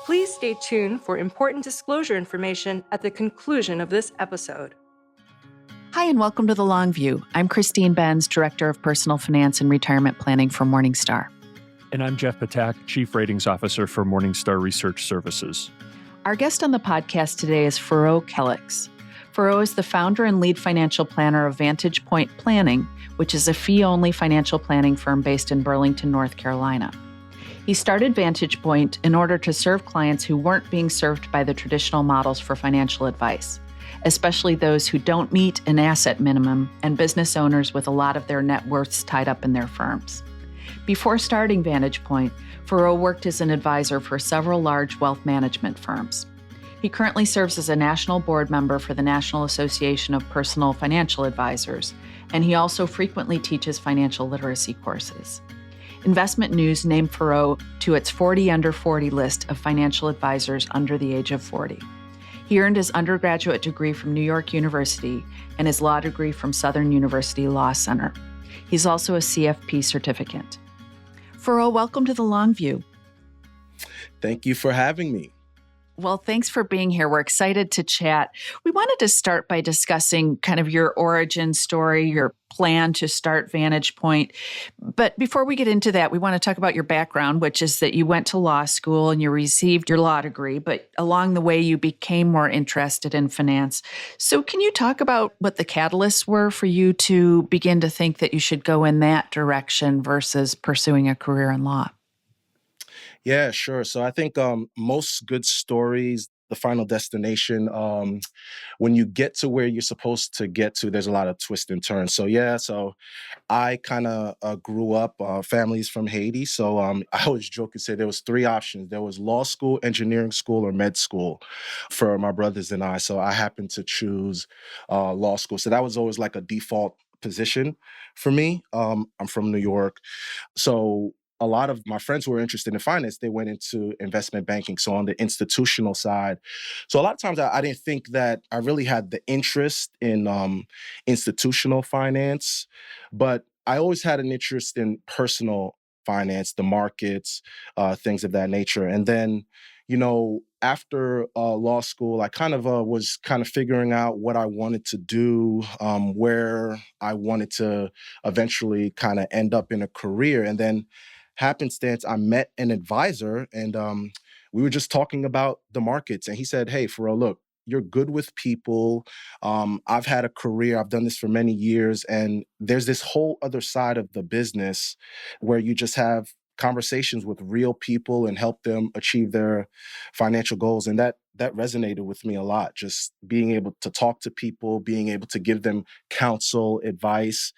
Please stay tuned for important disclosure information at the conclusion of this episode. Hi, and welcome to The Long View. I'm Christine Benz, Director of Personal Finance and Retirement Planning for Morningstar. And I'm Jeff Patak, Chief Ratings Officer for Morningstar Research Services. Our guest on the podcast today is Feraud Calixte. Feraud is the founder and lead financial planner of Vantage Point Planning, which is a fee-only financial planning firm based in Burlington, North Carolina. He started Vantage Point in order to serve clients who weren't being served by the traditional models for financial advice, especially those who don't meet an asset minimum and business owners with a lot of their net worths tied up in their firms. Before starting Vantage Point, Feraud worked as an advisor for several large wealth management firms. He currently serves as a national board member for the National Association of Personal Financial Advisors, and he also frequently teaches financial literacy courses. Investment News named Feraud to its 40 under 40 list of financial advisors under the age of 40. He earned his undergraduate degree from New York University and his law degree from Southern University Law Center. He's also a CFP certificate. Feraud, welcome to The Long View. Thank you for having me. Well, thanks for being here. We're excited to chat. We wanted to start by discussing kind of your origin story, your plan to start Vantage Point. But before we get into that, we want to talk about your background, which is that you went to law school and you received your law degree, but along the way you became more interested in finance. So can you talk about what the catalysts were for you to begin to think that you should go in that direction versus pursuing a career in law? Yeah, sure. So I think most good stories, the final destination, when you get to where you're supposed to get to, there's a lot of twists and turns. So I kind of grew up, families from Haiti. So I always joke and say there was three options. There was law school, engineering school, or med school for my brothers and I. So I happened to choose law school. So that was always like a default position for me. I'm from New York. So a lot of my friends who were interested in finance, they went into investment banking, so on the institutional side. So a lot of times I didn't think that I really had the interest in institutional finance, but I always had an interest in personal finance, the markets, things of that nature. And then, after law school, I kind of was kind of figuring out what I wanted to do, where I wanted to eventually kind of end up in a career. And then happenstance, I met an advisor and we were just talking about the markets. And he said, "Hey, Feraud, look, you're good with people. I've had a career. I've done this for many years. And there's this whole other side of the business where you just have conversations with real people and help them achieve their financial goals." And that resonated with me a lot, just being able to talk to people, being able to give them counsel, advice.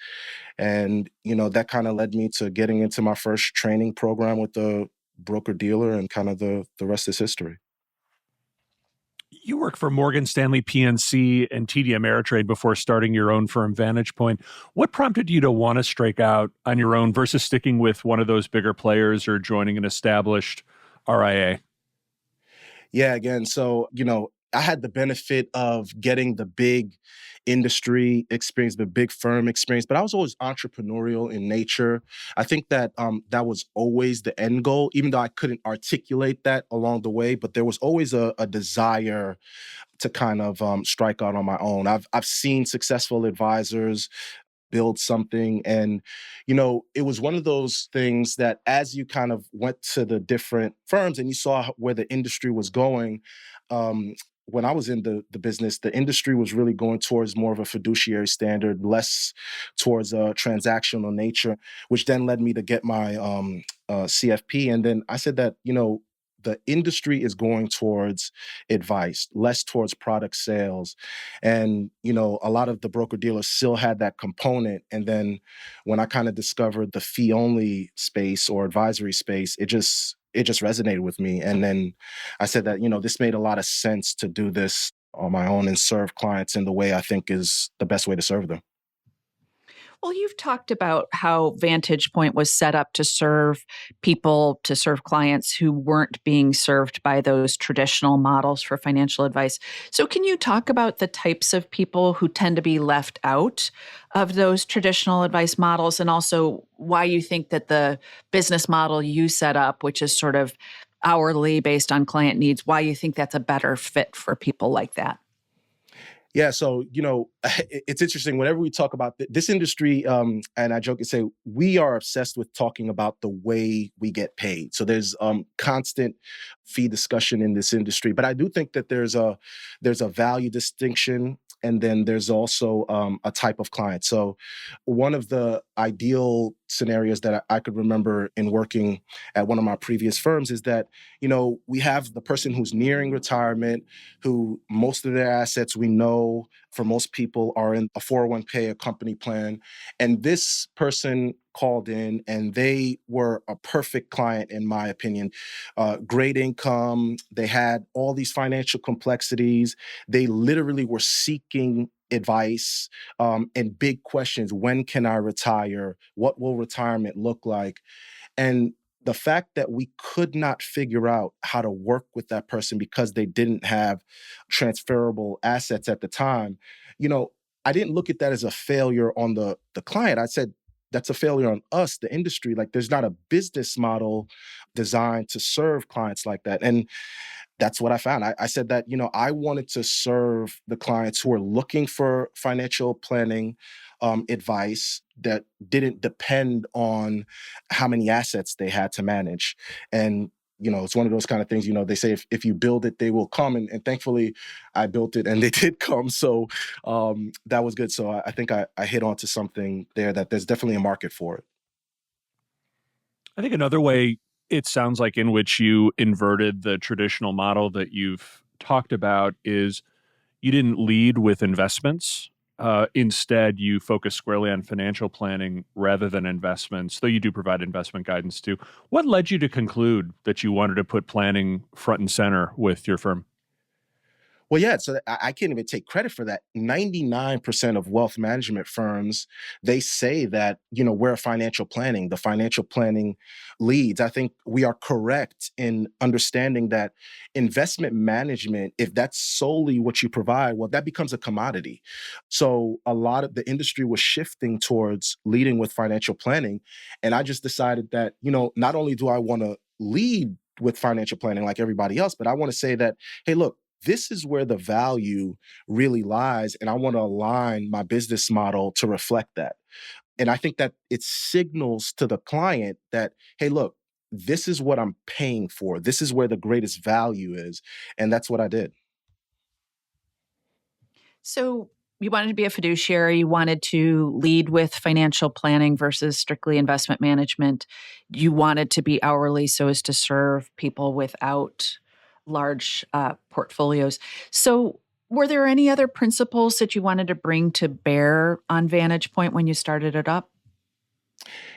And, that kind of led me to getting into my first training program with the broker-dealer, and kind of the rest is history. You worked for Morgan Stanley PNC and TD Ameritrade before starting your own firm, Vantage Point. What prompted you to want to strike out on your own versus sticking with one of those bigger players or joining an established RIA? Yeah, again, so, I had the benefit of getting the big industry experience, the big firm experience, but I was always entrepreneurial in nature. I think that that was always the end goal, even though I couldn't articulate that along the way, but there was always a desire to kind of strike out on my own. I've seen successful advisors build something. And, it was one of those things that as you kind of went to the different firms and you saw where the industry was going, when I was in the business, the industry was really going towards more of a fiduciary standard, less towards a transactional nature, which then led me to get my CFP. And then I said that, the industry is going towards advice, less towards product sales. And, a lot of the broker-dealers still had that component. And then when I kind of discovered the fee-only space or advisory space, it just resonated with me. And then I said that, this made a lot of sense to do this on my own and serve clients in the way I think is the best way to serve them. Well, you've talked about how Vantage Point was set up to serve people, to serve clients who weren't being served by those traditional models for financial advice. So can you talk about the types of people who tend to be left out of those traditional advice models, and also why you think that the business model you set up, which is sort of hourly based on client needs, why you think that's a better fit for people like that. Yeah, so it's interesting. Whenever we talk about this industry, and I joke and say we are obsessed with talking about the way we get paid. So there's constant fee discussion in this industry, but I do think that there's a value distinction, and then there's also a type of client. So one of the ideal scenarios that I could remember in working at one of my previous firms is that we have the person who's nearing retirement, who most of their assets we know for most people are in a 401k, a company plan. And this person called in and they were a perfect client, in my opinion. Great income. They had all these financial complexities. They literally were seeking advice and big questions. When can I retire? What will retirement look like? And the fact that we could not figure out how to work with that person because they didn't have transferable assets at the time, I didn't look at that as a failure on the client. I said, that's a failure on us, the industry. Like, there's not a business model designed to serve clients like that. And that's what I found. I said that, I wanted to serve the clients who are looking for financial planning advice that didn't depend on how many assets they had to manage. And, it's one of those kind of things, they say if you build it, they will come. And thankfully, I built it and they did come. So that was good. So I think I hit onto something there, that there's definitely a market for it. I think another way it sounds like in which you inverted the traditional model that you've talked about is you didn't lead with investments. Instead, you focus squarely on financial planning rather than investments, though you do provide investment guidance too. What led you to conclude that you wanted to put planning front and center with your firm? Well, yeah, so I can't even take credit for that. 99% of wealth management firms, they say that, we're the financial planning leads. I think we are correct in understanding that investment management, if that's solely what you provide, well, that becomes a commodity. So a lot of the industry was shifting towards leading with financial planning. And I just decided that, not only do I want to lead with financial planning like everybody else, but I want to say that, hey, look, this is where the value really lies. And I want to align my business model to reflect that. And I think that it signals to the client that, hey, look, this is what I'm paying for. This is where the greatest value is. And that's what I did. So you wanted to be a fiduciary, you wanted to lead with financial planning versus strictly investment management. You wanted to be hourly so as to serve people without large portfolios. So were there any other principles that you wanted to bring to bear on Vantage Point when you started it up?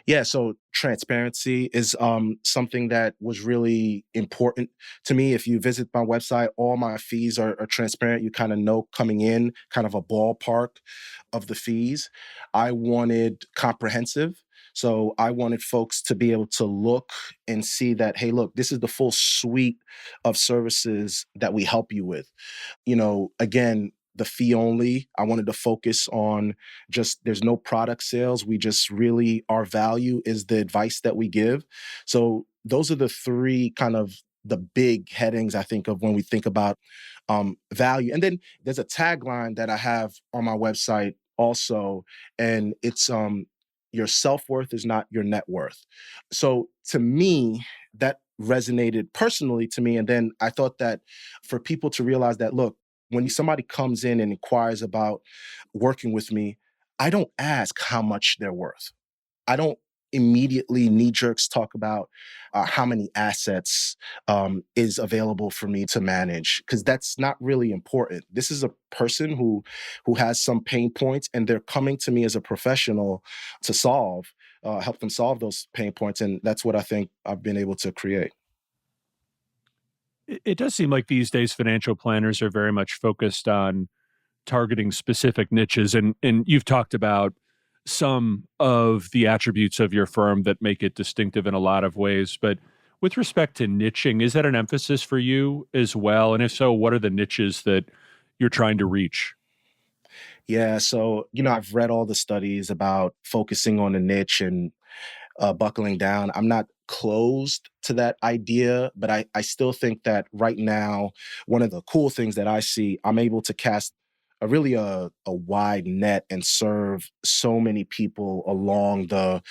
Yeah, so transparency is something that was really important to me. If you visit my website, all my fees are transparent. You kind of know coming in, kind of a ballpark of the fees. I wanted comprehensive. So I wanted folks to be able to look and see that, hey, look, this is the full suite of services that we help you with. Again, the fee only. I wanted to focus on just there's no product sales. We just really, our value is the advice that we give. So those are the three kind of the big headings I think of when we think about value. And then there's a tagline that I have on my website also, and it's your self-worth is not your net worth. So to me, that resonated personally to me. And then I thought that for people to realize that, look, when somebody comes in and inquires about working with me, I don't ask how much they're worth. I don't immediately knee jerks talk about how many assets is available for me to manage, because that's not really important. This is a person who has some pain points, and they're coming to me as a professional to help them solve those pain points, and that's what I think I've been able to create. It does seem like these days financial planners are very much focused on targeting specific niches. And you've talked about some of the attributes of your firm that make it distinctive in a lot of ways. But with respect to niching, is that an emphasis for you as well? And if so, what are the niches that you're trying to reach? Yeah, so I've read all the studies about focusing on a niche and buckling down. I'm not closed to that idea, but I still think that right now, one of the cool things that I see, I'm able to cast a wide net and serve so many people along the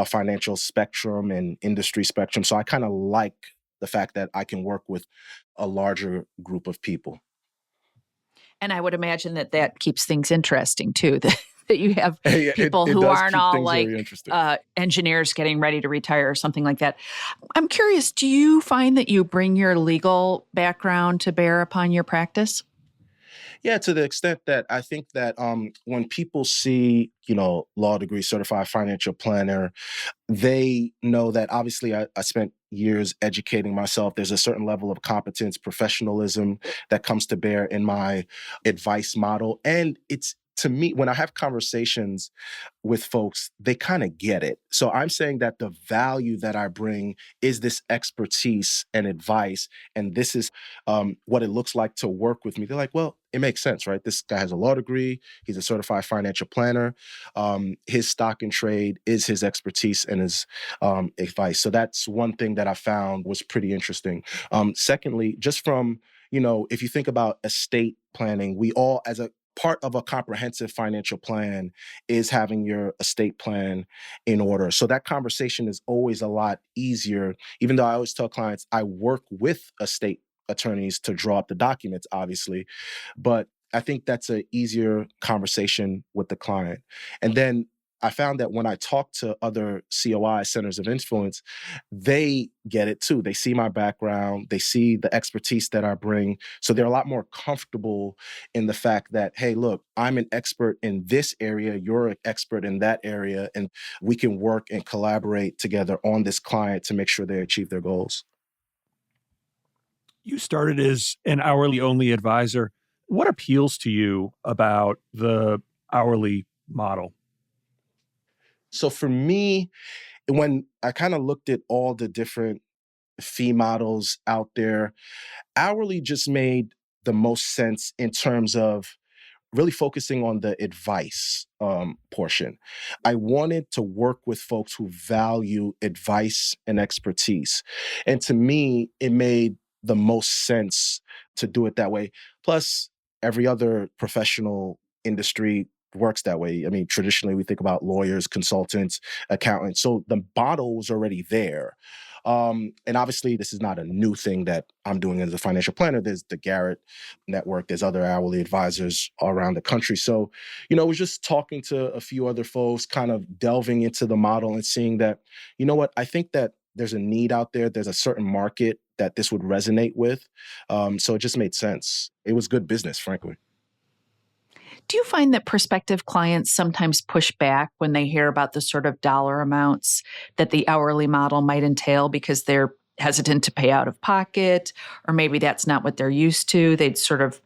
financial spectrum and industry spectrum. So I kind of like the fact that I can work with a larger group of people. And I would imagine that that keeps things interesting too, that you have Yeah, people it who does aren't keep all things like very interesting. engineers getting ready to retire or something like that. I'm curious, do you find that you bring your legal background to bear upon your practice? Yeah, to the extent that I think that when people see, law degree, certified financial planner, they know that obviously I spent years educating myself. There's a certain level of competence, professionalism that comes to bear in my advice model. And it's to me, when I have conversations with folks, they kind of get it. So I'm saying that the value that I bring is this expertise and advice. And this is what it looks like to work with me. They're like, well, it makes sense, right? This guy has a law degree. He's a certified financial planner. His stock and trade is his expertise and his advice. So that's one thing that I found was pretty interesting. Secondly, just from, if you think about estate planning, we all, as a part of a comprehensive financial plan, is having your estate plan in order. So that conversation is always a lot easier, even though I always tell clients I work with estate attorneys to draw up the documents, obviously. But I think that's an easier conversation with the client. And then I found that when I talk to other COI centers of influence, they get it too. They see my background, they see the expertise that I bring. So they're a lot more comfortable in the fact that, hey, look, I'm an expert in this area, you're an expert in that area, and we can work and collaborate together on this client to make sure they achieve their goals. You started as an hourly only advisor. What appeals to you about the hourly model? So for me, when I kind of looked at all the different fee models out there, hourly just made the most sense in terms of really focusing on the advice portion. I wanted to work with folks who value advice and expertise. And to me, it made the most sense to do it that way. Plus, every other professional industry works that way. I mean, traditionally, we think about lawyers, consultants, accountants. So the model was already there. And obviously, this is not a new thing that I'm doing as a financial planner. There's the Garrett network. There's other hourly advisors around the country. So, I was just talking to a few other folks, kind of delving into the model and seeing that, what, I think that there's a need out there. There's a certain market that this would resonate with. So it just made sense. It was good business, frankly. Do you find that prospective clients sometimes push back when they hear about the sort of dollar amounts that the hourly model might entail because they're hesitant to pay out of pocket, or maybe that's not what they're used to? They'd sort of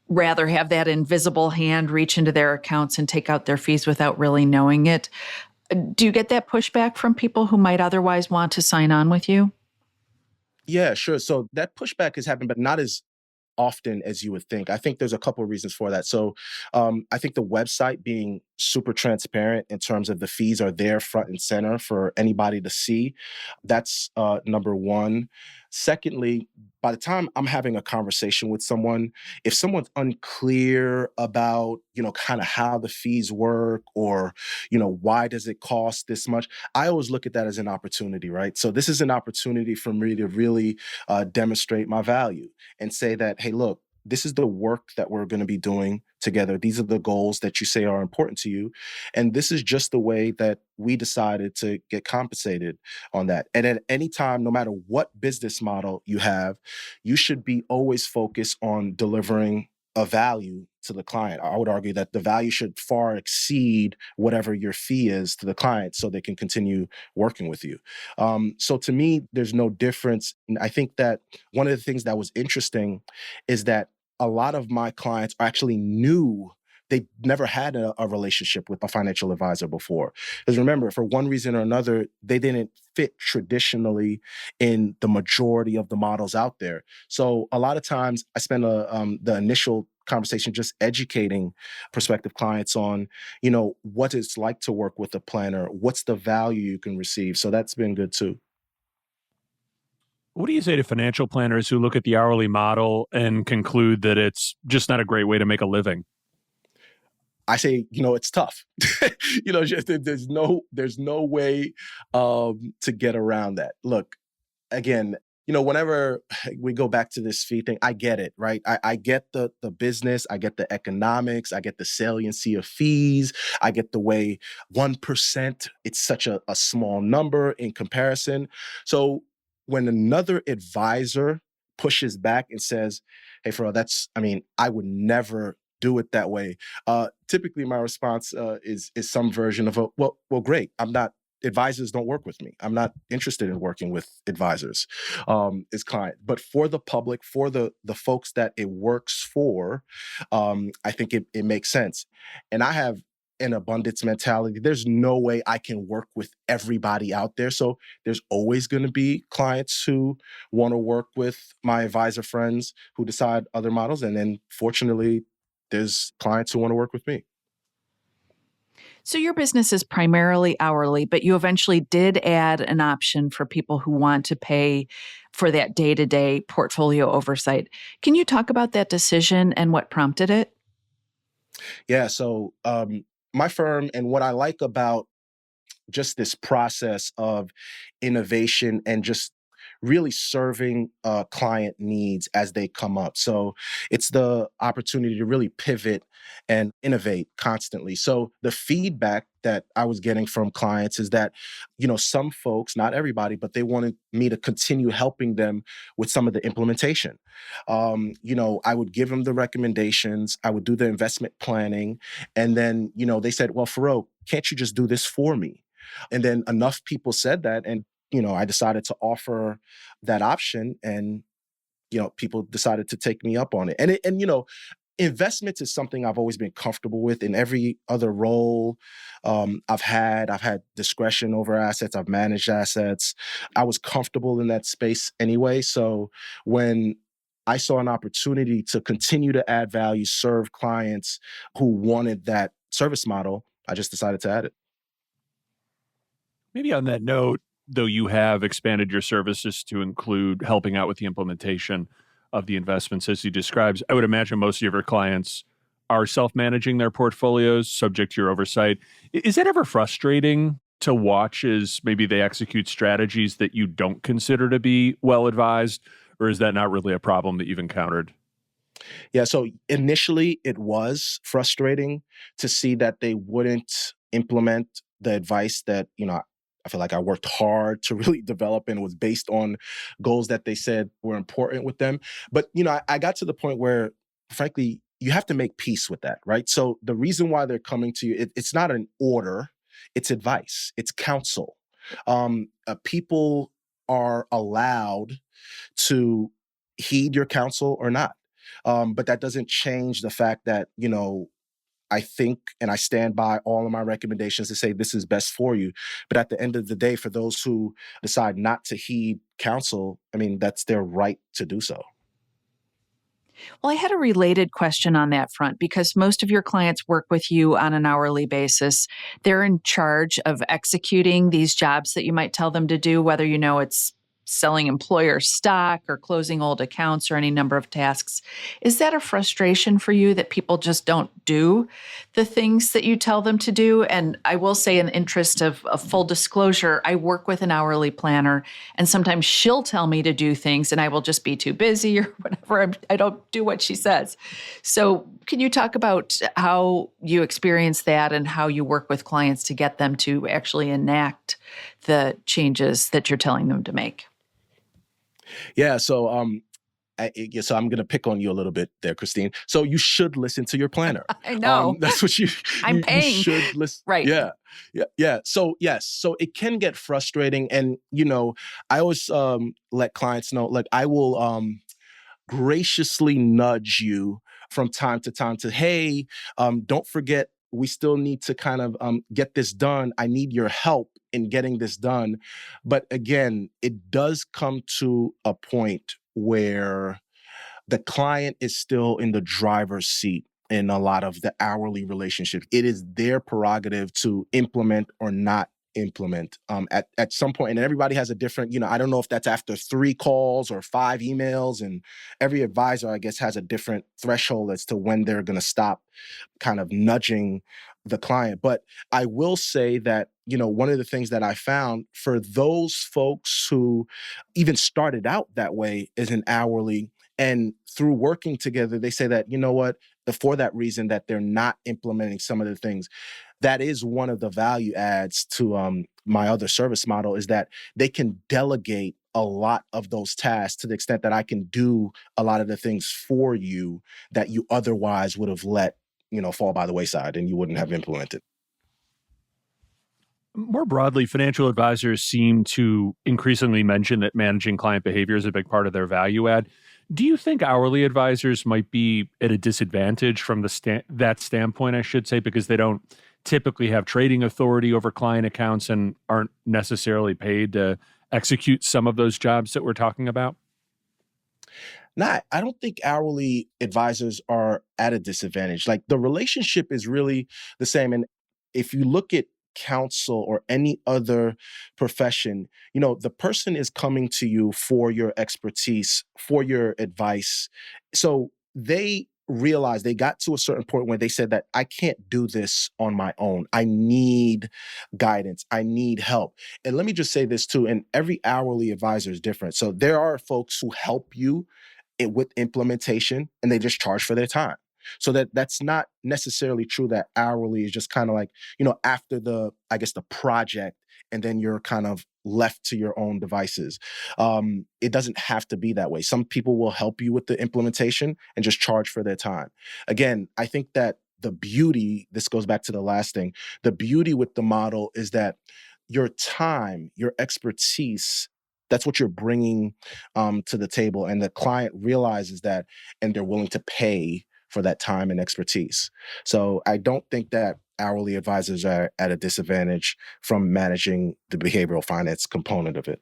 rather have that invisible hand reach into their accounts and take out their fees without really knowing it. Do you get that pushback from people who might otherwise want to sign on with you? Yeah, sure. So that pushback has happened, but not as often as you would think. I think there's a couple of reasons for that. So I think the website being super transparent in terms of the fees are there front and center for anybody to see. That's number one. Secondly, by the time I'm having a conversation with someone, if someone's unclear about, kind of how the fees work or, why does it cost this much, I always look at that as an opportunity, right? So this is an opportunity for me to really demonstrate my value and say that, hey, look, this is the work that we're going to be doing together. These are the goals that you say are important to you. And this is just the way that we decided to get compensated on that. And at any time, no matter what business model you have, you should be always focused on delivering a value to the client. I would argue that the value should far exceed whatever your fee is to the client so they can continue working with you. So to me, there's no difference. And I think that one of the things that was interesting is that a lot of my clients actually knew they never had a relationship with a financial advisor before. Because remember, for one reason or another, they didn't fit traditionally in the majority of the models out there. So a lot of times I spend the initial conversation just educating prospective clients on, what it's like to work with a planner, what's the value you can receive. So that's been good too. What do you say to financial planners who look at the hourly model and conclude that it's just not a great way to make a living? I say, it's tough. There's no way to get around that. Look, again, whenever we go back to this fee thing, I get it, right? I get the business, I get the economics, I get the saliency of fees, I get the way 1%, it's such a small number in comparison. So when another advisor pushes back and says, hey, Feraud, I would never do it that way. Typically my response is some version of well, great. Advisors don't work with me. I'm not interested in working with advisors as client. But for the public, for the folks that it works for, I think it makes sense. And I have an abundance mentality. There's no way I can work with everybody out there. So there's always going to be clients who want to work with my advisor friends who decide other models. And then fortunately, there's clients who want to work with me. So your business is primarily hourly, but you eventually did add an option for people who want to pay for that day-to-day portfolio oversight. Can you talk about that decision and what prompted it? Yeah. So my firm, and what I like about just this process of innovation and just really serving client needs as they come up. So it's the opportunity to really pivot and innovate constantly. So the feedback that I was getting from clients is that, some folks, not everybody, but they wanted me to continue helping them with some of the implementation. I would give them the recommendations, I would do the investment planning, and then, they said, well, Feraud, can't you just do this for me? And then enough people said that, and I decided to offer that option, and people decided to take me up on it. Investments is something I've always been comfortable with in every other role I've had. I've had discretion over assets. I've managed assets. I was comfortable in that space anyway. So when I saw an opportunity to continue to add value, serve clients who wanted that service model, I just decided to add it. Maybe on that note, though, you have expanded your services to include helping out with the implementation of the investments as you described. I would imagine most of your clients are self-managing their portfolios, subject to your oversight. Is that ever frustrating to watch as maybe they execute strategies that you don't consider to be well advised, or is that not really a problem that you've encountered? Yeah, so initially it was frustrating to see that they wouldn't implement the advice that, I feel like I worked hard to really develop, and it was based on goals that they said were important with them. But, I got to the point where, frankly, you have to make peace with that, right? So the reason why they're coming to you, it's not an order, it's advice, it's counsel. People are allowed to heed your counsel or not. But that doesn't change the fact that, I think and I stand by all of my recommendations to say this is best for you. But at the end of the day, for those who decide not to heed counsel, that's their right to do so. Well, I had a related question on that front because most of your clients work with you on an hourly basis. They're in charge of executing these jobs that you might tell them to do, whether it's selling employer stock or closing old accounts or any number of tasks. Is that a frustration for you that people just don't do the things that you tell them to do? And I will say, in the interest of full disclosure, I work with an hourly planner, and sometimes she'll tell me to do things and I will just be too busy or whatever. I don't do what she says. So can you talk about how you experience that and how you work with clients to get them to actually enact the changes that you're telling them to make? Yeah. So so I'm going to pick on you a little bit there, Christine. So you should listen to your planner. I know. That's what you I'm you paying. should listen. Right. Yeah, yeah. So yes, so it can get frustrating, and I always let clients know, like, I will graciously nudge you from time to time to, hey, don't forget, we still need to kind of get this done. I need your help in getting this done. But again, it does come to a point where the client is still in the driver's seat in a lot of the hourly relationships. It is their prerogative to implement or not implement at some point. And everybody has a different, I don't know if that's after 3 calls or 5 emails. And every advisor, I guess, has a different threshold as to when they're going to stop kind of nudging the client. But I will say that, one of the things that I found for those folks who even started out that way is an hourly. And through working together, they say that, what, for that reason that they're not implementing some of the things. That is one of the value adds to my other service model, is that they can delegate a lot of those tasks to the extent that I can do a lot of the things for you that you otherwise would have let, fall by the wayside and you wouldn't have implemented. More broadly, financial advisors seem to increasingly mention that managing client behavior is a big part of their value add. Do you think hourly advisors might be at a disadvantage from that standpoint, I should say, because they don't typically have trading authority over client accounts and aren't necessarily paid to execute some of those jobs that we're talking about? I don't think hourly advisors are at a disadvantage. Like, the relationship is really the same. And if you look at counsel or any other profession, the person is coming to you for your expertise, for your advice. So they got to a certain point where they said that I can't do this on my own. I need guidance. I need help. And let me just say this too, and every hourly advisor is different. So there are folks who help you with implementation, and they just charge for their time. So that's not necessarily true that hourly is just kind of like, after the project, and then you're kind of left to your own devices. It doesn't have to be that way. Some people will help you with the implementation and just charge for their time. Again, I think that this goes back to the last thing, the beauty with the model is that your time, your expertise, that's what you're bringing to the table. And the client realizes that, and they're willing to pay for that time and expertise. So I don't think that hourly advisors are at a disadvantage from managing the behavioral finance component of it.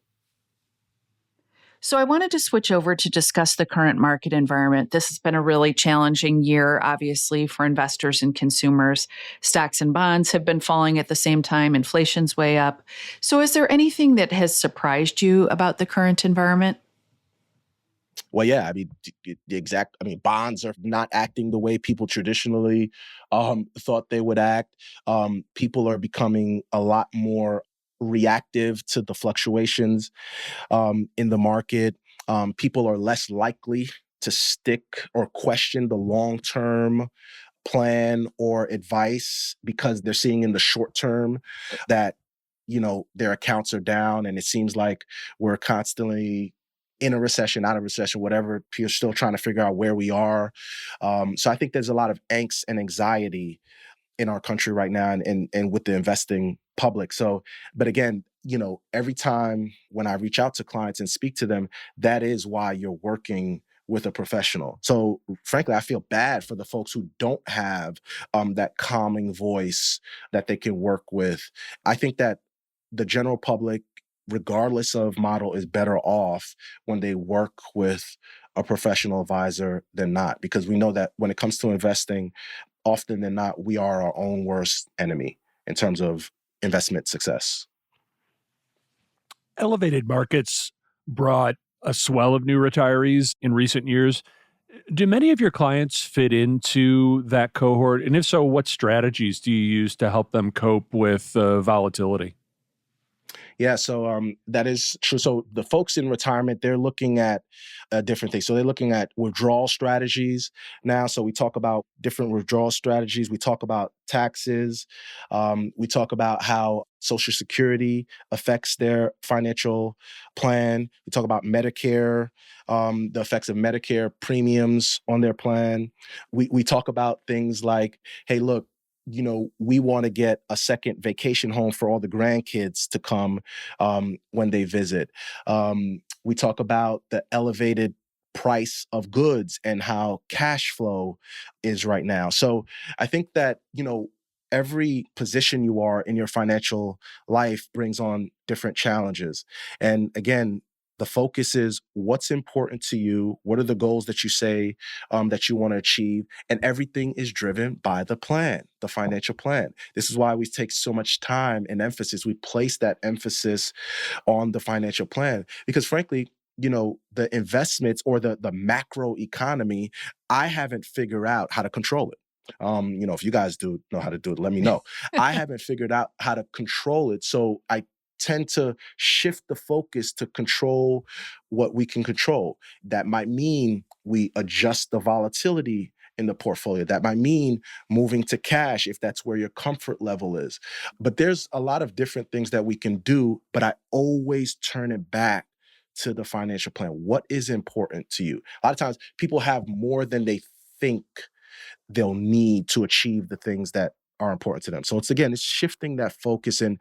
So I wanted to switch over to discuss the current market environment. This has been a really challenging year, obviously, for investors and consumers. Stocks and bonds have been falling at the same time. Inflation's way up. So is there anything that has surprised you about the current environment? Well, yeah, bonds are not acting the way people traditionally thought they would act. People are becoming a lot more reactive to the fluctuations in the market. People are less likely to stick or question the long-term plan or advice because they're seeing in the short term that, their accounts are down, and it seems like we're constantly in a recession, out of recession, whatever. People are still trying to figure out where we are. So I think there's a lot of angst and anxiety in our country right now, and with the investing public. So, but again, every time when I reach out to clients and speak to them, that is why you're working with a professional. So frankly, I feel bad for the folks who don't have that calming voice that they can work with. I think that the general public, regardless of model, is better off when they work with a professional advisor than not, because we know that when it comes to investing, often than not, we are our own worst enemy in terms of investment success. Elevated markets brought a swell of new retirees in recent years. Do many of your clients fit into that cohort? And if so, what strategies do you use to help them cope with volatility? Yeah, so that is true. So the folks in retirement, they're looking at different things. So they're looking at withdrawal strategies now. So we talk about different withdrawal strategies. We talk about taxes. We talk about how Social Security affects their financial plan. We talk about Medicare, the effects of Medicare premiums on their plan. We talk about things like, hey, look, we want to get a second vacation home for all the grandkids to come when they visit. We talk about the elevated price of goods and how cash flow is right now. So I think that, every position you are in your financial life brings on different challenges. And again, The focus is what's important to you. What are the goals that you say that you want to achieve? And everything is driven by the plan, the financial plan. This is why we take so much time and emphasis. We place that emphasis on the financial plan because frankly, the investments or the macro economy, I haven't figured out how to control it. If you guys do know how to do it, let me know. I haven't figured out how to control it. So I tend to shift the focus to control what we can control. That might mean we adjust the volatility in the portfolio. That might mean moving to cash if that's where your comfort level is. But there's a lot of different things that we can do, but I always turn it back to the financial plan. What is important to you? A lot of times people have more than they think they'll need to achieve the things that are important to them. So it's shifting that focus and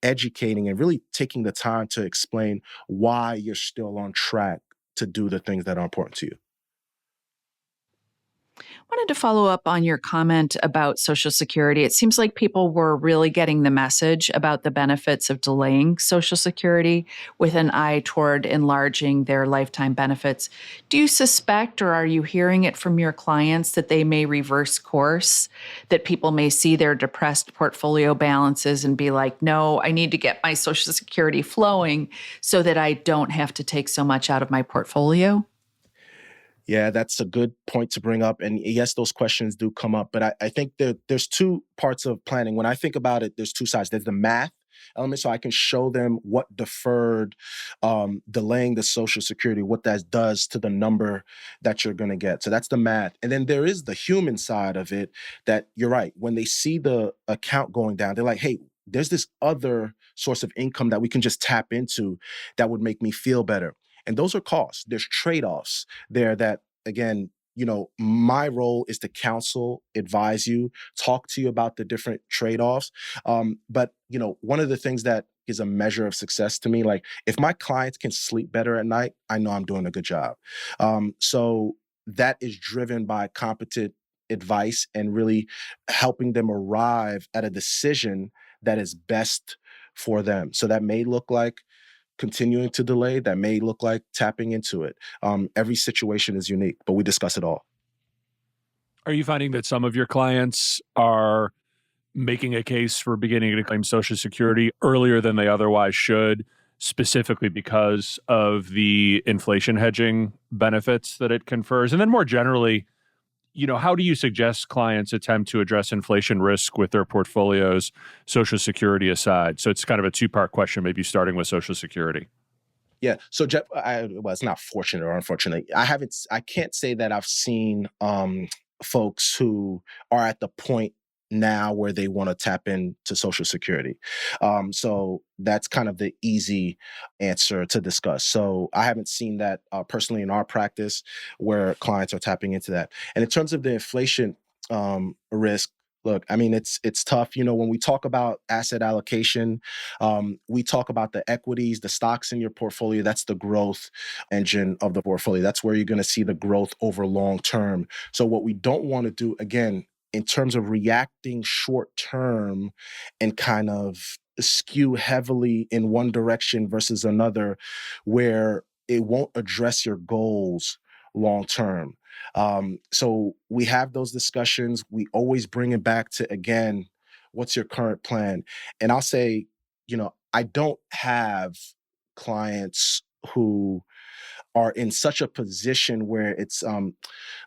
educating and really taking the time to explain why you're still on track to do the things that are important to you. Wanted to follow up on your comment about Social Security. It seems like people were really getting the message about the benefits of delaying Social Security with an eye toward enlarging their lifetime benefits. Do you suspect, or are you hearing it from your clients, that they may reverse course, that people may see their depressed portfolio balances and be like, no, I need to get my Social Security flowing so that I don't have to take so much out of my portfolio? Yeah, that's a good point to bring up. And yes, those questions do come up. But I think there's two parts of planning. When I think about it, there's two sides. There's the math element, so I can show them what deferred, delaying the Social Security, what that does to the number that you're going to get. So that's the math. And then there is the human side of it that you're right. When they see the account going down, they're like, hey, there's this other source of income that we can just tap into that would make me feel better. And those are costs. There's trade-offs there that, again, my role is to counsel, advise you, talk to you about the different trade-offs. But one of the things that is a measure of success to me, like if my clients can sleep better at night, I know I'm doing a good job. So that is driven by competent advice and really helping them arrive at a decision that is best for them. So that may look like continuing to delay, that may look like tapping into it. Every situation is unique, but we discuss it all. Are you finding that some of your clients are making a case for beginning to claim Social Security earlier than they otherwise should, specifically because of the inflation hedging benefits that it confers? And then more generally, how do you suggest clients attempt to address inflation risk with their portfolios, Social Security aside? So it's kind of a two-part question, maybe starting with Social Security. Yeah. So Jeff, it's not fortunate or unfortunate. I can't say that I've seen folks who are at the point now where they want to tap into Social Security. So that's kind of the easy answer to discuss. So I haven't seen that personally in our practice where clients are tapping into that. And in terms of the inflation risk, look, I mean, it's tough. When we talk about asset allocation, we talk about the equities, the stocks in your portfolio. That's the growth engine of the portfolio. That's where you're going to see the growth over long term. So what we don't want to do, again, in terms of reacting short term and kind of skew heavily in one direction versus another, where it won't address your goals long term. So we have those discussions. We always bring it back to, again, what's your current plan? And I'll say, I don't have clients who are in such a position where it's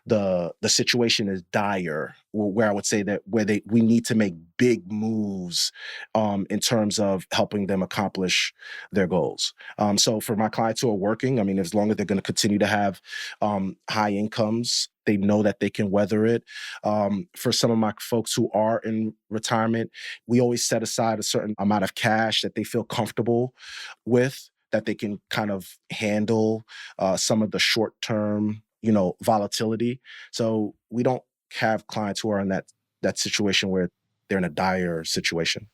the situation is dire, where I would say that we need to make big moves in terms of helping them accomplish their goals. So for my clients who are working, I mean, as long as they're going to continue to have high incomes, they know that they can weather it. For some of my folks who are in retirement, we always set aside a certain amount of cash that they feel comfortable with, that they can kind of handle some of the short-term, volatility. So we don't have clients who are in that situation where they're in a dire situation.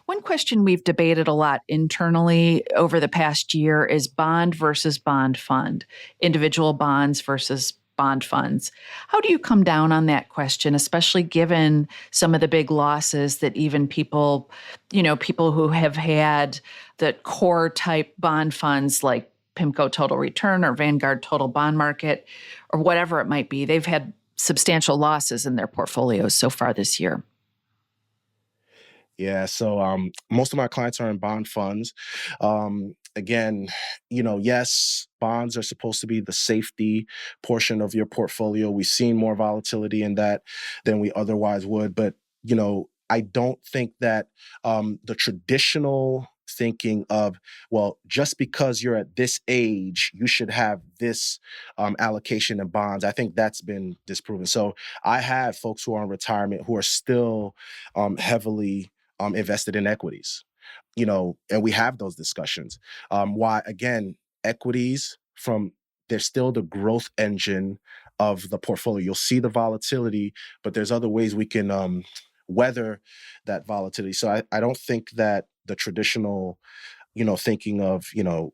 One question we've debated a lot internally over the past year is bond versus bond fund, individual bonds versus bond funds. How do you come down on that question, especially given some of the big losses that even people who have had the core type bond funds like PIMCO Total Return or Vanguard Total Bond Market or whatever it might be, they've had substantial losses in their portfolios so far this year? Yeah, so most of my clients are in bond funds. Again, yes, bonds are supposed to be the safety portion of your portfolio. We've seen more volatility in that than we otherwise would, but I don't think that the traditional thinking of, well, just because you're at this age, you should have this allocation in bonds. I think that's been disproven. So I have folks who are in retirement who are still heavily invested in equities, and we have those discussions. Why, again, equities they're still the growth engine of the portfolio. You'll see the volatility, but there's other ways we can weather that volatility. So I don't think that the traditional, thinking of,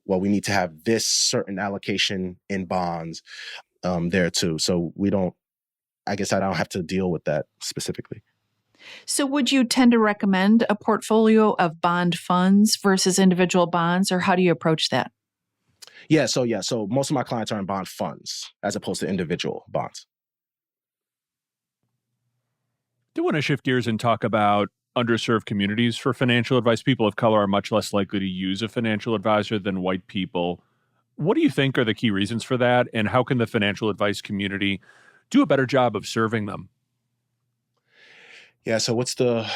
well, we need to have this certain allocation in bonds there too. So I guess I don't have to deal with that specifically. So would you tend to recommend a portfolio of bond funds versus individual bonds, or how do you approach that? So most of my clients are in bond funds as opposed to individual bonds. Do want to shift gears and talk about underserved communities for financial advice. People of color are much less likely to use a financial advisor than white people. What do you think are the key reasons for that, and how can the financial advice community do a better job of serving them? Yeah. So what's the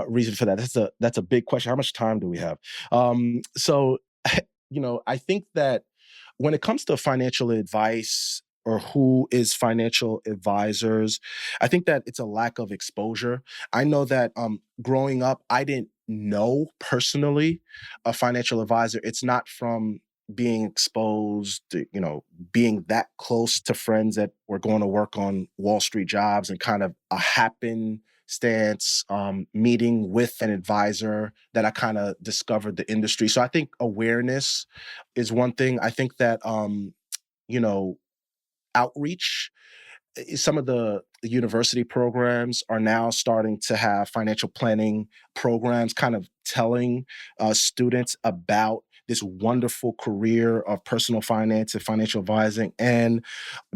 reason for that? That's a big question. How much time do we have? So I think that when it comes to financial advice or who is financial advisors, I think that it's a lack of exposure. I know that growing up, I didn't know personally a financial advisor. It's not from being exposed, being that close to friends that were going to work on Wall Street jobs and kind of a happenstance meeting with an advisor that I kind of discovered the industry. So I think awareness is one thing. I think that you know, outreach. Some of the university programs are now starting to have financial planning programs, kind of telling students about this wonderful career of personal finance and financial advising and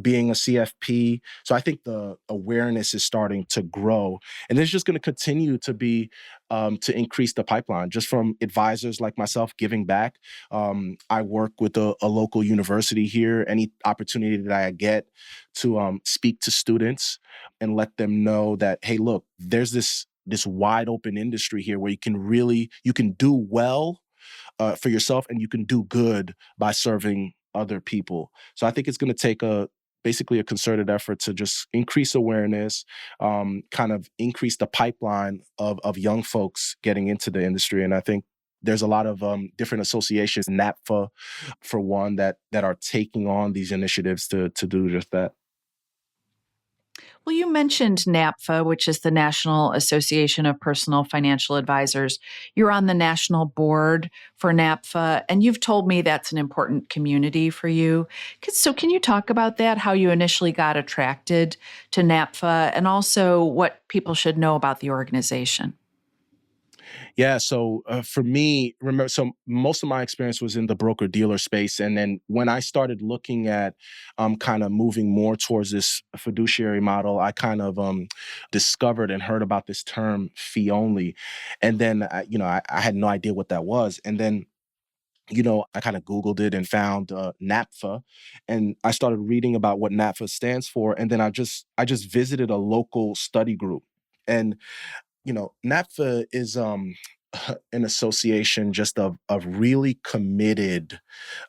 being a CFP. So I think the awareness is starting to grow. And it's just going to continue to be to increase the pipeline just from advisors like myself giving back. I work with a local university here. Any opportunity that I get to speak to students and let them know that, hey, look, there's this wide open industry here where you can do well for yourself and you can do good by serving other people. So I think it's going to take basically a concerted effort to just increase awareness, kind of increase the pipeline of young folks getting into the industry. And I think there's a lot of different associations, NAPFA for one, that are taking on these initiatives to do just that. Well, you mentioned NAPFA, which is the National Association of Personal Financial Advisors. You're on the national board for NAPFA, and you've told me that's an important community for you. So can you talk about that, how you initially got attracted to NAPFA, and also what people should know about the organization? Yeah. So for me, remember, so most of my experience was in the broker dealer space. And then when I started looking at kind of moving more towards this fiduciary model, I kind of discovered and heard about this term fee only. And then, I had no idea what that was. And then I kind of Googled it and found NAPFA, and I started reading about what NAPFA stands for. And then I just visited a local study group, and NAPFA is an association just of really committed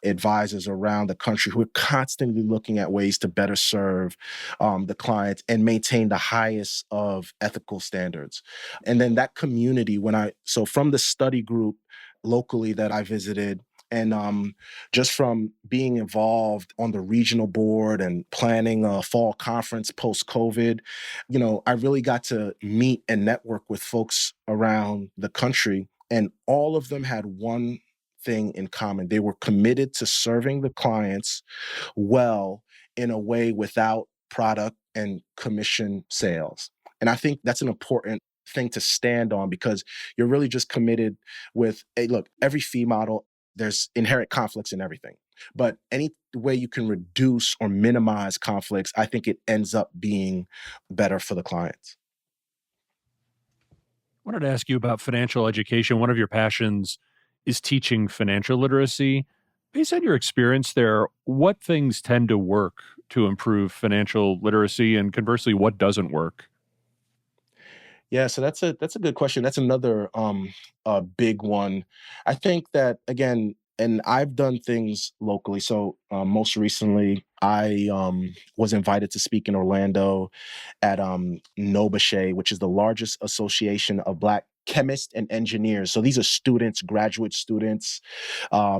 advisors around the country who are constantly looking at ways to better serve the clients and maintain the highest of ethical standards. And then that community, so from the study group locally that I visited, and just from being involved on the regional board and planning a fall conference post-COVID, I really got to meet and network with folks around the country. And all of them had one thing in common. They were committed to serving the clients well in a way without product and commission sales. And I think that's an important thing to stand on, because you're really just committed with, hey, look, every fee model, there's inherent conflicts in everything. But any way you can reduce or minimize conflicts, I think it ends up being better for the clients. I wanted to ask you about financial education. One of your passions is teaching financial literacy. Based on your experience there, what things tend to work to improve financial literacy, and conversely, what doesn't work? Yeah, so that's a good question. That's another big one. I think that, again, and I've done things locally. So most recently, I was invited to speak in Orlando at NOBASHE, which is the largest association of Black chemists and engineers. So these are students, graduate students,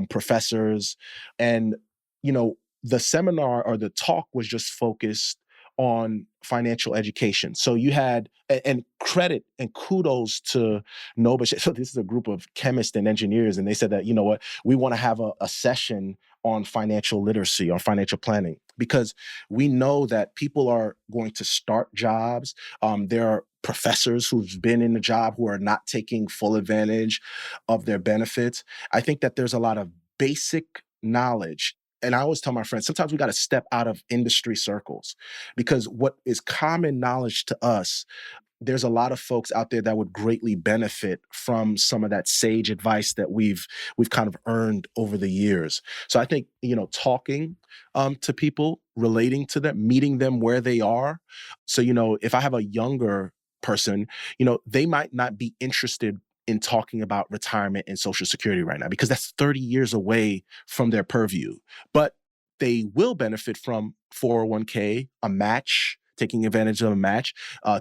professors, and you know the seminar or the talk was just focused on financial education. So you had, and credit and kudos to NOBASHE. So this is a group of chemists and engineers, and they said that, you know what, we want to have a session on financial literacy, on financial planning, because we know that people are going to start jobs. There are professors who've been in the job who are not taking full advantage of their benefits. I think that there's a lot of basic knowledge. And I always tell my friends, sometimes we got to step out of industry circles, because what is common knowledge to us, there's a lot of folks out there that would greatly benefit from some of that sage advice that we've kind of earned over the years. So I think, talking to people, relating to them, meeting them where they are. So, if I have a younger person, they might not be interested in talking about retirement and Social Security right now, because that's 30 years away from their purview. But they will benefit from 401k, a match, taking advantage of a match,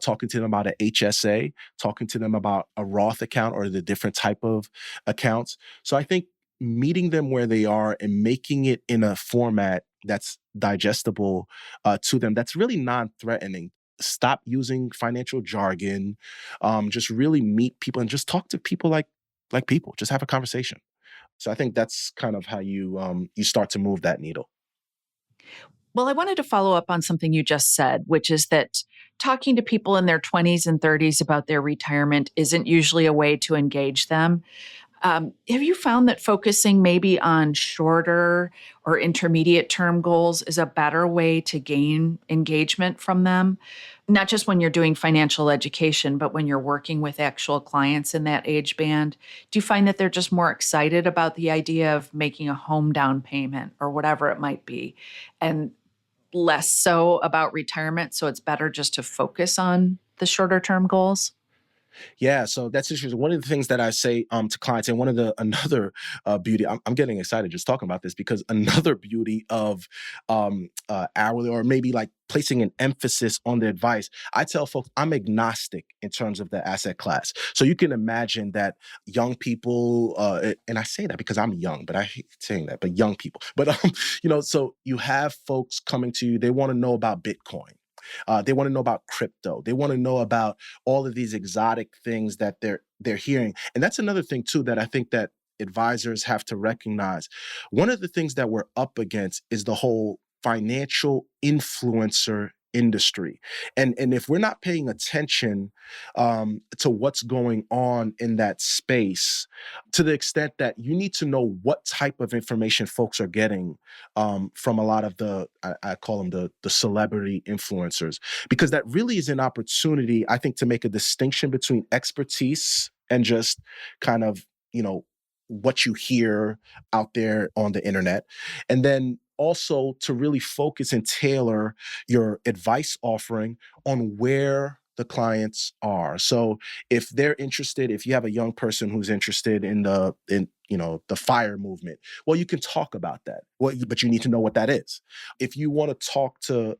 talking to them about an HSA, talking to them about a Roth account or the different type of accounts. So I think meeting them where they are and making it in a format that's digestible to them, that's really non-threatening. Stop using financial jargon. Just really meet people and just talk to people like people. Just have a conversation. So I think that's kind of how you start to move that needle. Well, I wanted to follow up on something you just said, which is that talking to people in their 20s and 30s about their retirement isn't usually a way to engage them. Have you found that focusing maybe on shorter or intermediate term goals is a better way to gain engagement from them? Not just when you're doing financial education, but when you're working with actual clients in that age band. Do you find that they're just more excited about the idea of making a home down payment or whatever it might be, and less so about retirement? So it's better just to focus on the shorter term goals? Yeah, so that's interesting. One of the things that I say to clients, and another beauty, I'm getting excited just talking about this, because another beauty of hourly, or maybe like placing an emphasis on the advice, I tell folks I'm agnostic in terms of the asset class. So you can imagine that young people, and I say that because I'm young, but I hate saying that, but young people, but so you have folks coming to you, they want to know about Bitcoin. They want to know about crypto. They want to know about all of these exotic things that they're hearing. And that's another thing too that I think that advisors have to recognize. One of the things that we're up against is the whole financial influencer industry. And if we're not paying attention to what's going on in that space, to the extent that you need to know what type of information folks are getting from a lot of I call them the celebrity influencers, because that really is an opportunity, I think, to make a distinction between expertise and just kind of, what you hear out there on the internet. And then also to really focus and tailor your advice offering on where the clients are. So if they're interested, if you have a young person who's interested in the fire movement, well, you can talk about that. But you need to know what that is. If you want to talk to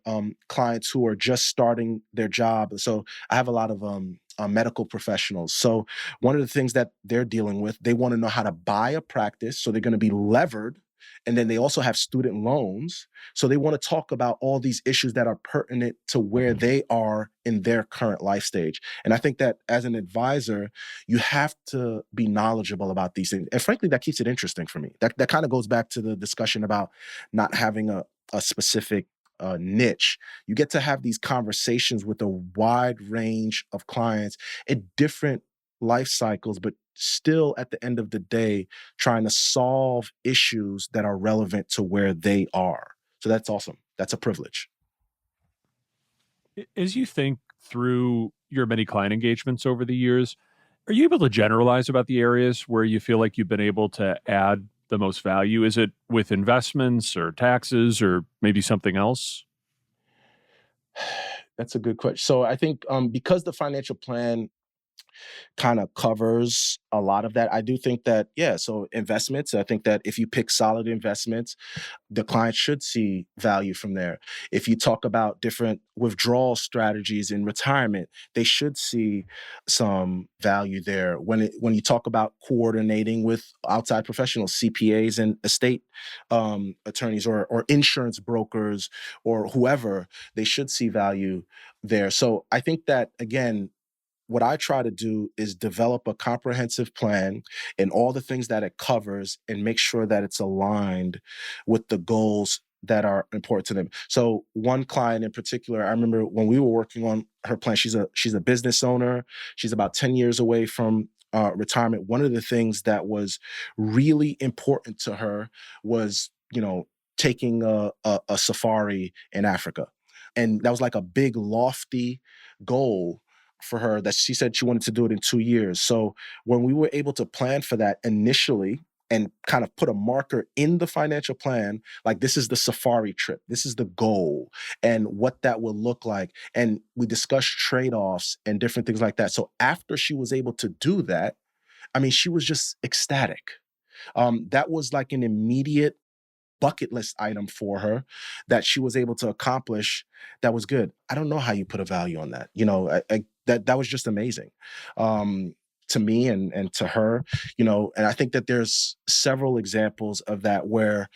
clients who are just starting their job, so I have a lot of medical professionals. So one of the things that they're dealing with, they want to know how to buy a practice. So they're going to be levered. And then they also have student loans. So they want to talk about all these issues that are pertinent to where they are in their current life stage. And I think that as an advisor, you have to be knowledgeable about these things. And frankly, that keeps it interesting for me. That kind of goes back to the discussion about not having a specific niche, you get to have these conversations with a wide range of clients at different life cycles, but still at the end of the day, trying to solve issues that are relevant to where they are. So that's awesome. That's a privilege. As you think through your many client engagements over the years, are you able to generalize about the areas where you feel like you've been able to add the most value? Is it with investments or taxes or maybe something else? That's a good question. So I think because the financial plan kind of covers a lot of that, I do think that, yeah, so investments, I think that if you pick solid investments, the client should see value from there. If you talk about different withdrawal strategies in retirement, they should see some value there. When you talk about coordinating with outside professionals, CPAs and estate attorneys or insurance brokers or whoever, they should see value there. So I think that again, what I try to do is develop a comprehensive plan and all the things that it covers and make sure that it's aligned with the goals that are important to them. So one client in particular, I remember when we were working on her plan, she's a business owner. She's about 10 years away from retirement. One of the things that was really important to her was, taking a safari in Africa. And that was like a big lofty goal for her that she said she wanted to do it in 2 years. So when we were able to plan for that initially and kind of put a marker in the financial plan, like this is the safari trip, this is the goal and what that will look like. And we discussed trade-offs and different things like that. So after she was able to do that, I mean, she was just ecstatic. That was like an immediate bucket list item for her that she was able to accomplish that was good. I don't know how you put a value on that. That was just amazing to me and to her, and I think that there's several examples of that where,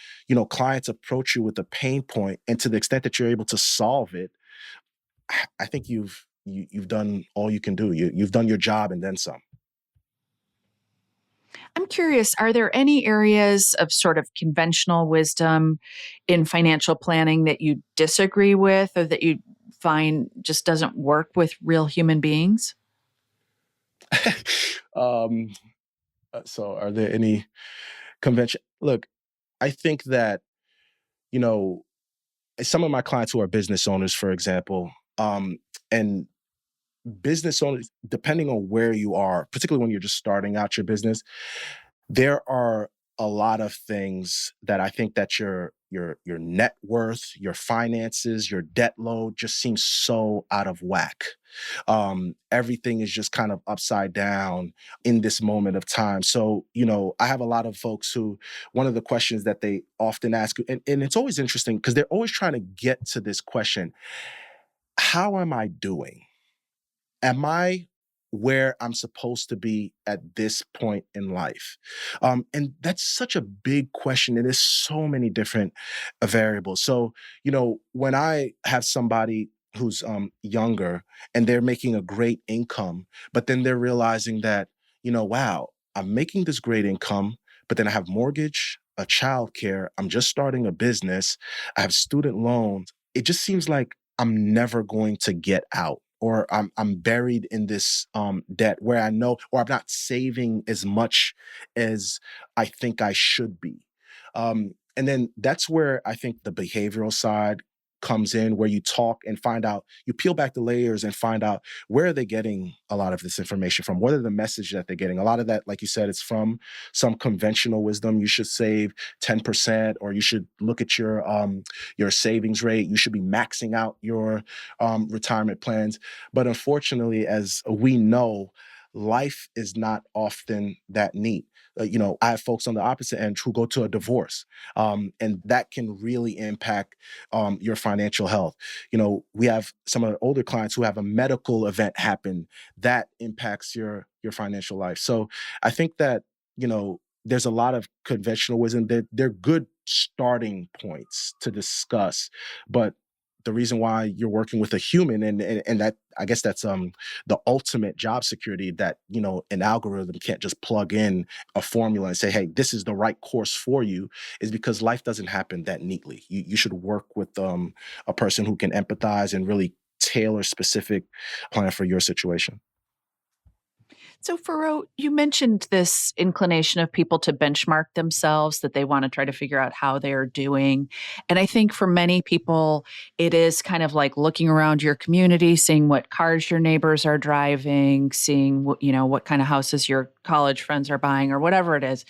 clients approach you with a pain point and to the extent that you're able to solve it, I think you've done all you can do. You've done your job and then some. I'm curious, are there any areas of sort of conventional wisdom in financial planning that you disagree with or that you find just doesn't work with real human beings? um, so are there any convention? Look, I think that, you know, some of my clients who are business owners, for example, and business owners, depending on where you are, particularly when you're just starting out your business, there are a lot of things that I think that your net worth, your finances, your debt load just seems so out of whack. Everything is just kind of upside down in this moment of time. So, I have a lot of folks who one of the questions that they often ask, and it's always interesting because they're always trying to get to this question: how am I doing? Am I where I'm supposed to be at this point in life? And that's such a big question. And there's so many different variables. So, when I have somebody who's younger and they're making a great income, but then they're realizing that, wow, I'm making this great income, but then I have mortgage, a childcare, I'm just starting a business, I have student loans. It just seems like I'm never going to get out, or I'm buried in this debt where I know, or I'm not saving as much as I think I should be. And then that's where I think the behavioral side comes in, where you talk and find out, you peel back the layers and find out where are they getting a lot of this information from? What are the messages that they're getting? A lot of that, like you said, it's from some conventional wisdom. You should save 10%, or you should look at your savings rate. You should be maxing out your retirement plans. But unfortunately, as we know, life is not often that neat. I have folks on the opposite end who go to a divorce, and that can really impact your financial health. We have some of the older clients who have a medical event happen that impacts your financial life. So I think that there's a lot of conventional wisdom. They're good starting points to discuss, but the reason why you're working with a human, and that, I guess that's the ultimate job security, that, an algorithm can't just plug in a formula and say, hey, this is the right course for you, is because life doesn't happen that neatly. You should work with a person who can empathize and really tailor specific plan for your situation. So, Feraud, you mentioned this inclination of people to benchmark themselves, that they want to try to figure out how they're doing. And I think for many people, it is kind of like looking around your community, seeing what cars your neighbors are driving, seeing what kind of houses your college friends are buying, or whatever it is.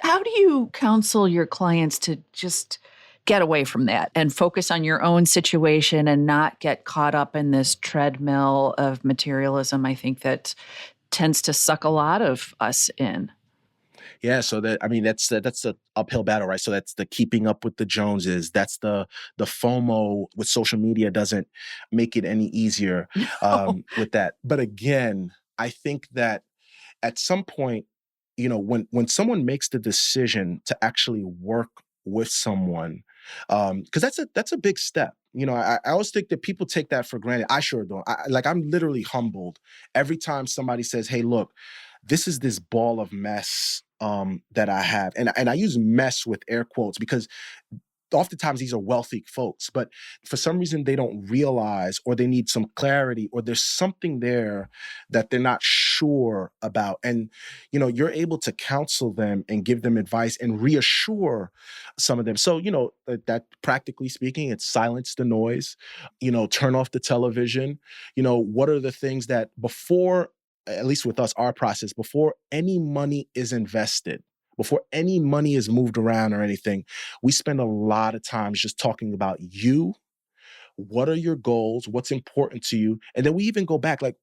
How do you counsel your clients to just get away from that and focus on your own situation and not get caught up in this treadmill of materialism? I think that tends to suck a lot of us in. Yeah, so that's the uphill battle, right? So that's the keeping up with the Joneses. That's the FOMO with social media doesn't make it any easier with that. But again, I think that at some point, when someone makes the decision to actually work with someone, because that's a big step. I always think that people take that for granted. I sure don't. I'm literally humbled every time somebody says, "Hey, look, this ball of mess that I have," and I use mess with air quotes because oftentimes these are wealthy folks, but for some reason they don't realize, or they need some clarity, or there's something there that they're not sure about. And, you're able to counsel them and give them advice and reassure some of them. So, that practically speaking, it's silence the noise, turn off the television. What are the things that before, at least with us, our process, before any money is invested, before any money is moved around or anything, we spend a lot of time just talking about you. What are your goals? What's important to you? And then we even go back, like,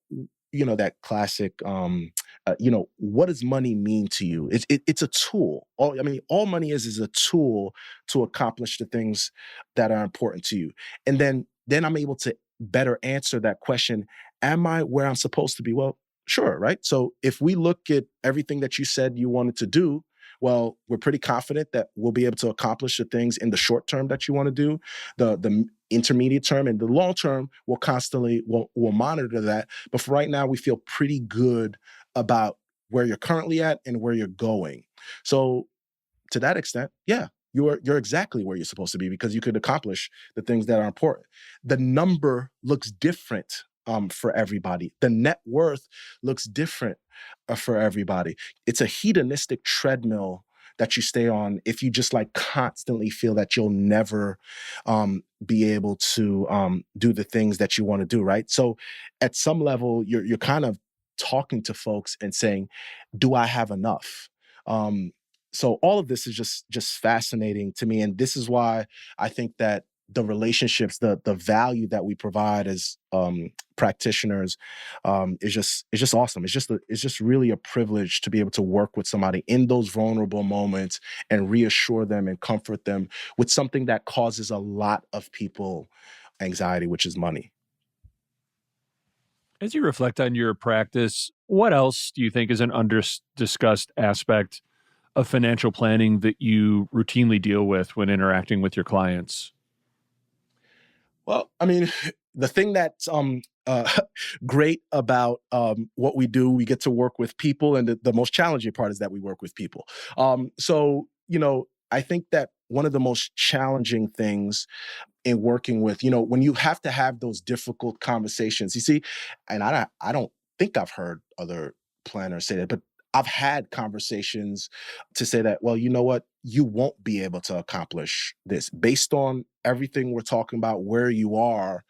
that classic, what does money mean to you? It's a tool. All money is a tool to accomplish the things that are important to you. And then I'm able to better answer that question. Am I where I'm supposed to be? Well, sure, right? So if we look at everything that you said you wanted to do, well, we're pretty confident that we'll be able to accomplish the things in the short term that you want to do. The intermediate term and the long term, we'll monitor that. But for right now, we feel pretty good about where you're currently at and where you're going. So to that extent, yeah, you're exactly where you're supposed to be, because you could accomplish the things that are important. The number looks different for everybody. The net worth looks different for everybody. It's a hedonistic treadmill that you stay on if you just like constantly feel that you'll never be able to do the things that you want to do, right? So at some level, you're kind of talking to folks and saying, do I have enough? So all of this is just fascinating to me. And this is why I think that the relationships, the value that we provide as practitioners is just awesome. It's just really a privilege to be able to work with somebody in those vulnerable moments and reassure them and comfort them with something that causes a lot of people anxiety, which is money. As you reflect on your practice, what else do you think is an discussed aspect of financial planning that you routinely deal with when interacting with your clients? Well, the thing that's great about what we do, we get to work with people, and the most challenging part is that we work with people. So, I think that one of the most challenging things in working with, when you have to have those difficult conversations, you see, and I don't think I've heard other planners say that, but I've had conversations to say that, well, you know what, you won't be able to accomplish this based on everything we're talking about, where you are.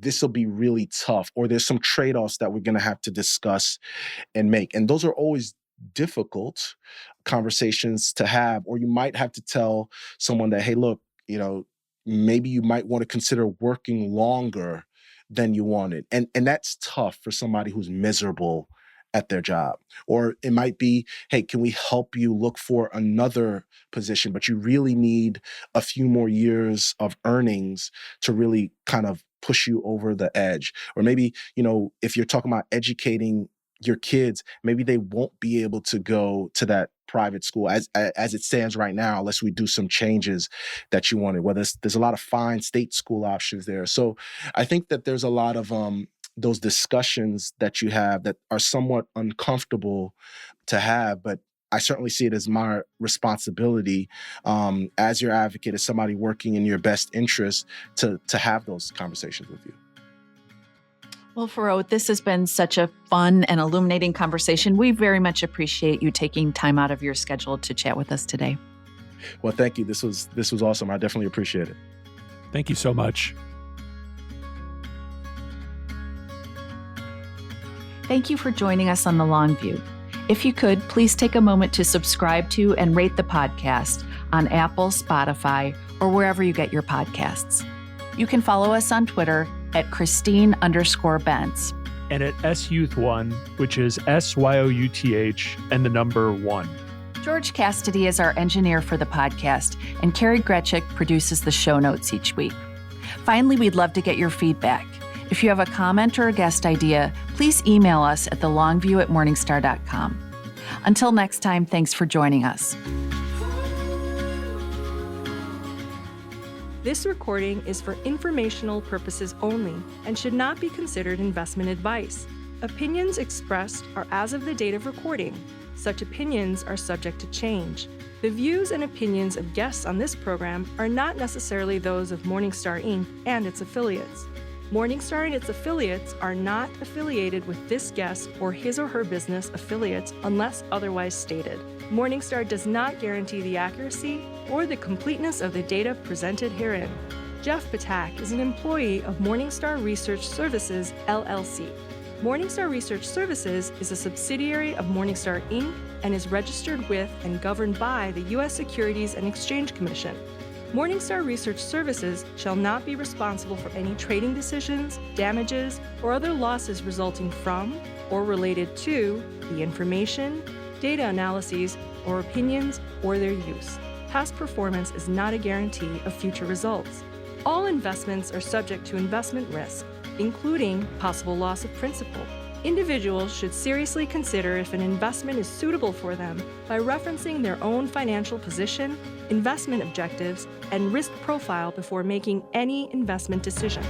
This will be really tough, or there's some trade-offs that we're going to have to discuss and make. And those are always difficult conversations to have, or you might have to tell someone that, hey, look, maybe you might want to consider working longer than you wanted. And that's tough for somebody who's miserable at their job. Or it might be, hey, can we help you look for another position, but you really need a few more years of earnings to really kind of push you over the edge. Or maybe, if you're talking about educating your kids, maybe they won't be able to go to that private school as it stands right now, unless we do some changes that you wanted. Whether there's a lot of fine state school options there. So I think that there's a lot of those discussions that you have that are somewhat uncomfortable to have, but I certainly see it as my responsibility as your advocate, as somebody working in your best interest, to have those conversations with you. Well, Feraud, this has been such a fun and illuminating conversation. We very much appreciate you taking time out of your schedule to chat with us today. Well, thank you. This was awesome. I definitely appreciate it. Thank you so much. Thank you for joining us on The Long View. If you could, please take a moment to subscribe to and rate the podcast on Apple, Spotify, or wherever you get your podcasts. You can follow us on Twitter at Christine_Bentz. And at SYouth1, which is SYOUTH and the number 1. George Cassidy is our engineer for the podcast, and Carrie Gretchick produces the show notes each week. Finally, we'd love to get your feedback. If you have a comment or a guest idea, please email us at thelongview@morningstar.com. Until next time, thanks for joining us. This recording is for informational purposes only and should not be considered investment advice. Opinions expressed are as of the date of recording. Such opinions are subject to change. The views and opinions of guests on this program are not necessarily those of Morningstar Inc. and its affiliates. Morningstar and its affiliates are not affiliated with this guest or his or her business affiliates unless otherwise stated. Morningstar does not guarantee the accuracy or the completeness of the data presented herein. Jeff Patak is an employee of Morningstar Research Services, LLC. Morningstar Research Services is a subsidiary of Morningstar Inc. and is registered with and governed by the U.S. Securities and Exchange Commission. Morningstar Research Services shall not be responsible for any trading decisions, damages, or other losses resulting from or related to the information, data analyses, or opinions, or their use. Past performance is not a guarantee of future results. All investments are subject to investment risk, including possible loss of principal. Individuals should seriously consider if an investment is suitable for them by referencing their own financial position, investment objectives, and risk profile before making any investment decision.